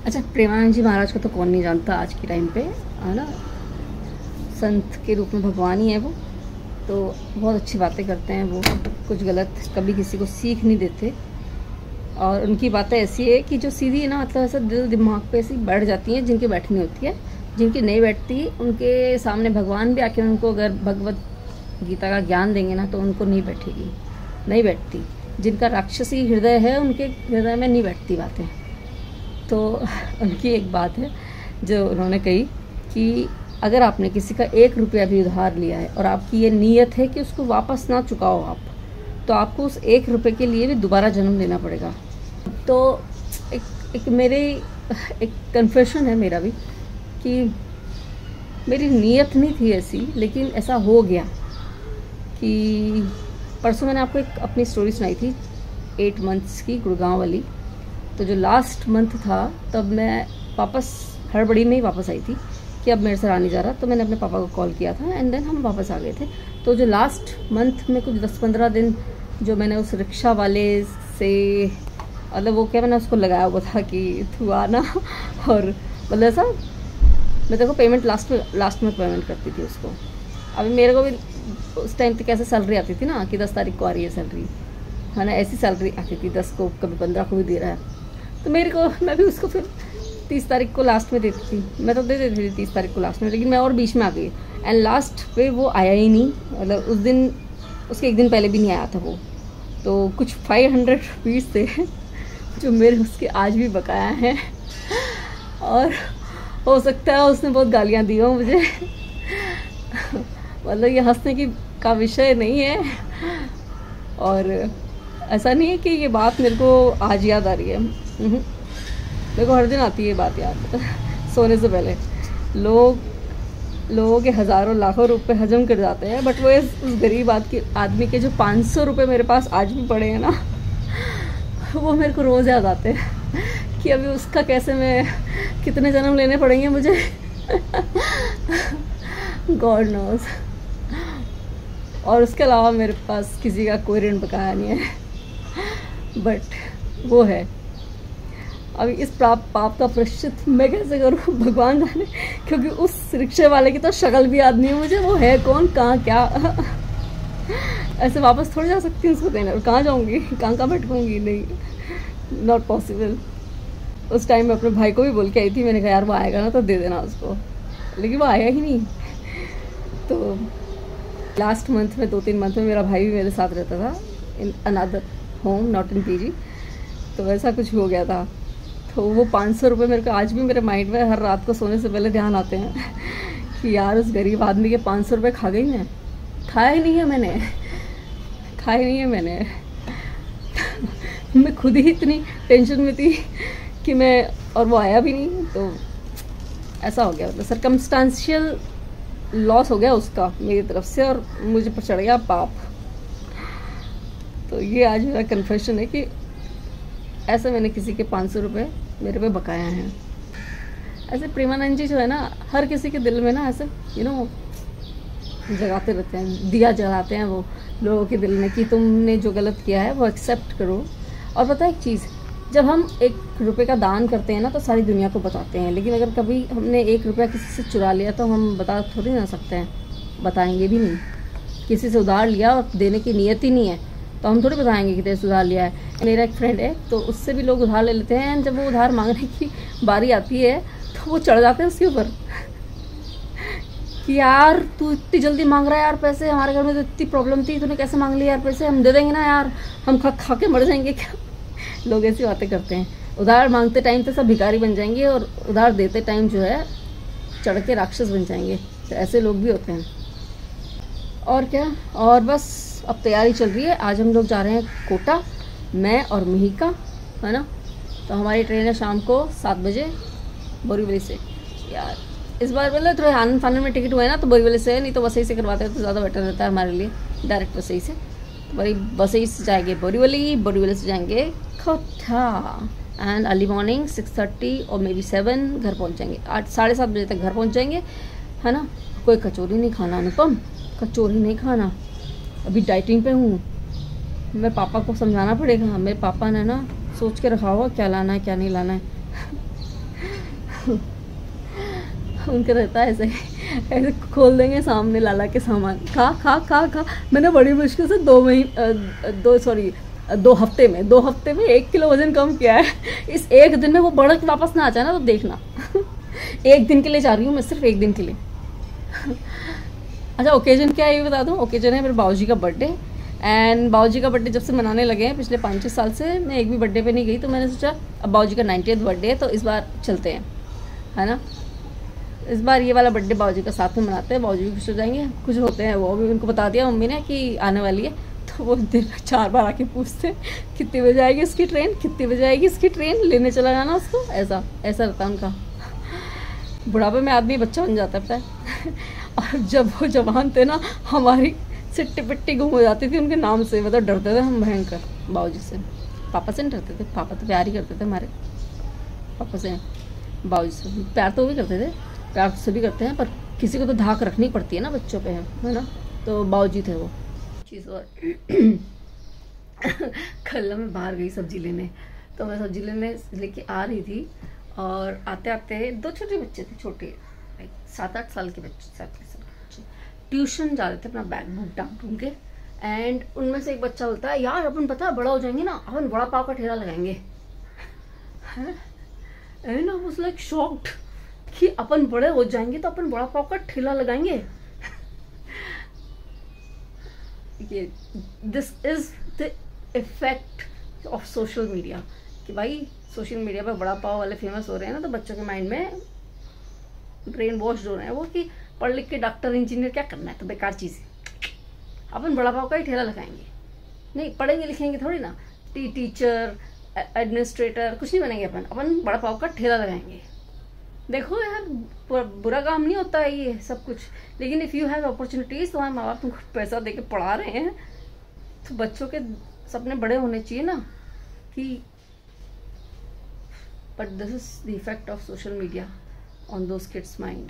अच्छा, प्रेमानंद जी महाराज को तो कौन नहीं जानता आज के टाइम पे, है ना। संत के रूप में भगवान ही है वो। तो बहुत अच्छी बातें करते हैं वो, कुछ गलत कभी किसी को सीख नहीं देते। और उनकी बातें ऐसी है कि जो सीधी है ना, मतलब ऐसा दिल दिमाग पे ऐसी बैठ जाती हैं, जिनकी बैठनी होती है। जिनकी नहीं बैठती, उनके सामने भगवान भी आके उनको अगर भगवत गीता का ज्ञान देंगे ना, तो उनको नहीं बैठेगी, नहीं बैठती। जिनका राक्षसी हृदय है, उनके हृदय में नहीं बैठती बातें। तो उनकी एक बात है जो उन्होंने कही कि अगर आपने किसी का 1 रुपया भी उधार लिया है और आपकी ये नीयत है कि उसको वापस ना चुकाओ आप, तो आपको उस 1 रुपये के लिए भी दोबारा जन्म लेना पड़ेगा। तो एक मेरे एक कन्फेशन है मेरा भी कि मेरी नीयत नहीं थी ऐसी, लेकिन ऐसा हो गया कि परसों मैंने आपको एक अपनी स्टोरी सुनाई थी 8 मंथ्स की, गुड़गांव वाली। तो जो लास्ट मंथ था, तब मैं वापस हड़बड़ी में ही वापस आई थी कि अब मेरे से रहा नहीं जा रहा। तो मैंने अपने पापा को कॉल किया था एंड देन हम वापस आ गए थे। तो जो लास्ट मंथ में कुछ 10-15 दिन जो मैंने उस रिक्शा वाले से, मतलब वो क्या, मैंने उसको लगाया हुआ था कि तू आना, और मतलब ऐसा मैं देखो पेमेंट लास्ट में पेमेंट करती थी उसको। अभी मेरे को भी उस टाइम पे कैसे सैलरी आती थी ना कि 10 तारीख को आ रही है सैलरी, है ना, ऐसी सैलरी आती थी 10 को, कभी 15 को भी दे रहा है। तो मेरे को, मैं भी उसको फिर 30 तारीख को लास्ट में देती थी। मैं तो दे देती थी 30 तारीख को लास्ट में, लेकिन मैं और बीच में आ गई एंड लास्ट पे वो आया ही नहीं। मतलब उस दिन, उसके एक दिन पहले भी नहीं आया था वो। तो कुछ 500 रुपीज़ थे जो मेरे उसके आज भी बकाया हैं, और हो सकता है उसने बहुत गालियाँ दी हो मुझे। मतलब ये हंसने की का विषय नहीं है, और ऐसा नहीं है कि ये बात मेरे को आज याद आ रही है। मेरे को हर दिन आती है ये बात याद। सोने से पहले लोगों के हज़ारों लाखों रुपए हजम कर जाते हैं, बट वो उस गरीब आदमी के जो 500 रुपये मेरे पास आज भी पड़े हैं ना, वो मेरे को रोज़ याद आते हैं कि अभी उसका कैसे, मैं कितने जन्म लेने पड़ेंगे मुझे। God knows. और उसके अलावा मेरे पास किसी का कोई ऋण बकाया नहीं है, बट वो है। अभी इस पाप का प्रायश्चित मैं कैसे करूँ भगवान जाने, क्योंकि उस रिक्शे वाले की तो शक्ल भी याद नहीं है मुझे, वो है कौन, कहाँ, क्या। ऐसे वापस थोड़ी जा सकती हूँ उसको देने, और कहाँ जाऊँगी, कहाँ भटकूँगी, नहीं, नॉट पॉसिबल। उस टाइम मैं अपने भाई को भी बोल के आई थी, मैंने कहा यार वो आएगा ना तो दे देना उसको, लेकिन वो आया ही नहीं। तो लास्ट मंथ में 2-3 मंथ में मेरा भाई भी मेरे साथ रहता था in another home, not in PG. तो वैसा कुछ हो गया था। तो वो 500 रुपये मेरे को आज भी मेरे माइंड में हर रात को सोने से पहले ध्यान आते हैं कि यार उस गरीब आदमी के 500 रुपये खा गई मैं। खाया ही नहीं है मैंने। मैं खुद ही इतनी टेंशन में थी कि मैं, और वो आया भी नहीं। तो ऐसा हो गया, मतलब सर्कमस्टांशियल लॉस हो गया उसका मेरी तरफ से, और मुझे पर चढ़ गया पाप। तो ये आज मेरा कन्फेशन है कि ऐसे मैंने किसी के 500 रुपये मेरे पे बकाया हैं। ऐसे प्रेमानंद जी जो है ना, हर किसी के दिल में ना ऐसे जगाते रहते हैं, दिया जलाते हैं वो लोगों के दिल में कि तुमने जो गलत किया है वो एक्सेप्ट करो। और पता है एक चीज़, जब हम 1 रुपये का दान करते हैं ना, तो सारी दुनिया को बताते हैं, लेकिन अगर कभी हमने 1 रुपया किसी से चुरा लिया तो हम बता थोड़ी ना सकते हैं, बताएंगे भी नहीं। किसी से उधार लिया और देने की नीयत ही नहीं है तो हम थोड़ी बताएंगे कि तेरे से उधार लिया है। मेरा एक फ्रेंड है, तो उससे भी लोग उधार ले लेते हैं, एंड जब वो उधार मांगने की बारी आती है तो वो चढ़ जाते हैं उसके ऊपर कि यार तू इतनी जल्दी मांग रहा है यार पैसे, हमारे घर में तो इतनी प्रॉब्लम थी, तूने कैसे मांग लिया यार पैसे, हम दे देंगे ना यार, हम खा के मर जाएंगे क्या। लोग ऐसी बातें करते हैं। उधार मांगते टाइम तो सब भिखारी बन जाएंगे, और उधार देते टाइम जो है चढ़ के राक्षस बन जाएंगे। तो ऐसे लोग भी होते हैं। और क्या, और बस अब तैयारी चल रही है। आज हम लोग जा रहे हैं कोटा, मैं और मिहिका, है ना। तो हमारी ट्रेन है शाम को 7 बजे बोरीवली से। यार इस बार मतलब थोड़े आनंद फानंद में टिकट हुआ है ना, तो बोरीवली से, नहीं तो वसई से करवाते हैं तो ज़्यादा बेटर रहता है हमारे लिए, डायरेक्ट वसई से। तो वसई से जाएंगे बोरीवली से जाएंगे कोटा, एंड अर्ली मॉर्निंग 6:30 और मे बी 7 घर पहुंच जाएंगे। 8-7:30 बजे तक घर पहुंच जाएंगे, है ना। कोई कचौरी नहीं खाना अनुपम, कचौरी नहीं खाना। अभी डाइटिंग पे हूँ, मैं पापा को समझाना पड़ेगा। मेरे पापा ने ना सोच के रखा होगा क्या लाना है क्या नहीं लाना है। उनका रहता है ऐसे ऐसे खोल देंगे सामने लाला के सामान, खा खा खा खा। मैंने बड़ी मुश्किल से 2 हफ्ते में 1 किलो वजन कम किया है। इस एक दिन में वो बढ़ के वापस ना आ जाए ना तो देखना। 1 दिन के लिए जा रही हूँ मैं, सिर्फ 1 दिन के लिए। अच्छा, ओकेजन क्या है ये बता दूँ। ओकेजन है मेरे बाबूजी का बर्थडे। एंड बाबूजी का बर्थडे जब से मनाने लगे हैं पिछले 5-6 साल से, मैं एक भी बर्थडे पे नहीं गई। तो मैंने सोचा अब बाबूजी का 90th बर्थडे है तो इस बार चलते हैं, है ना। इस बार ये वाला बर्थडे बाबूजी का साथ में मनाते हैं, बाबूजी भी खुश हो जाएंगे। कुछ होते हैं वो भी, उनको बता दिया मम्मी ने कि आने वाली है। तो वो दिन 4 बार आके पूछते कितने बजे आएगी इसकी ट्रेन, कितने बजे आएगी इसकी ट्रेन, लेने चला जाना उसको। ऐसा रहता उनका। बुढ़ापे में आदमी बच्चा बन जाता है पता है। और जब वो जवान थे ना, हमारी सिट्टी पिट्टी गुम हो जाती थी उनके नाम से। मतलब डरते थे हम भयंकर बाबूजी से। पापा से नहीं डरते थे, पापा तो प्यार ही करते थे हमारे। पापा से, बाबूजी से प्यार तो वो भी करते थे, प्यार से भी करते हैं, पर किसी को तो धाक रखनी पड़ती है ना बच्चों पे, है ना। तो बाबूजी थे वो चीज़। और कल मैं बाहर गई सब्जी लेने, तो मैं सब्जी लेके आ रही थी और आते आते 2 छोटे बच्चे थे, छोटे 7-8 साल के बच्चे, 7 साल के बच्चे ट्यूशन जा रहे थे अपना बैग बुक टांग के। एंड उनमें से एक बच्चा बोलता है, यार अपन पता है बड़ा हो जाएंगे ना, अपन बड़ा पाव का ठेला लगाएंगे। And I was like shocked कि अपन बड़े हो जाएंगे तो अपन बड़ा पाव का ठेला लगाएंगे। ये this is the effect of social media, कि भाई सोशल मीडिया पर बड़ा पाव वाले फेमस हो रहे हैं ना, तो बच्चों के माइंड में ब्रेन वॉश हो रहे हैं वो कि पढ़ लिख के डॉक्टर इंजीनियर क्या करना है, तो बेकार चीज़ है। अपन बड़ा पाव का ही ठेला लगाएंगे, नहीं पढ़ेंगे लिखेंगे थोड़ी ना, टीचर एडमिनिस्ट्रेटर कुछ नहीं बनेंगे अपन बड़ा पाव का ठेला लगाएंगे। देखो यार, बुरा काम नहीं होता है ये सब कुछ, लेकिन इफ़ यू हैव अपॉर्चुनिटीज़, तुम्हारे माँ बाप तुमको पैसा दे के पढ़ा रहे हैं, तो बच्चों के सपने बड़े होने चाहिए ना। कि but this is the effect of social media on those kids' mind.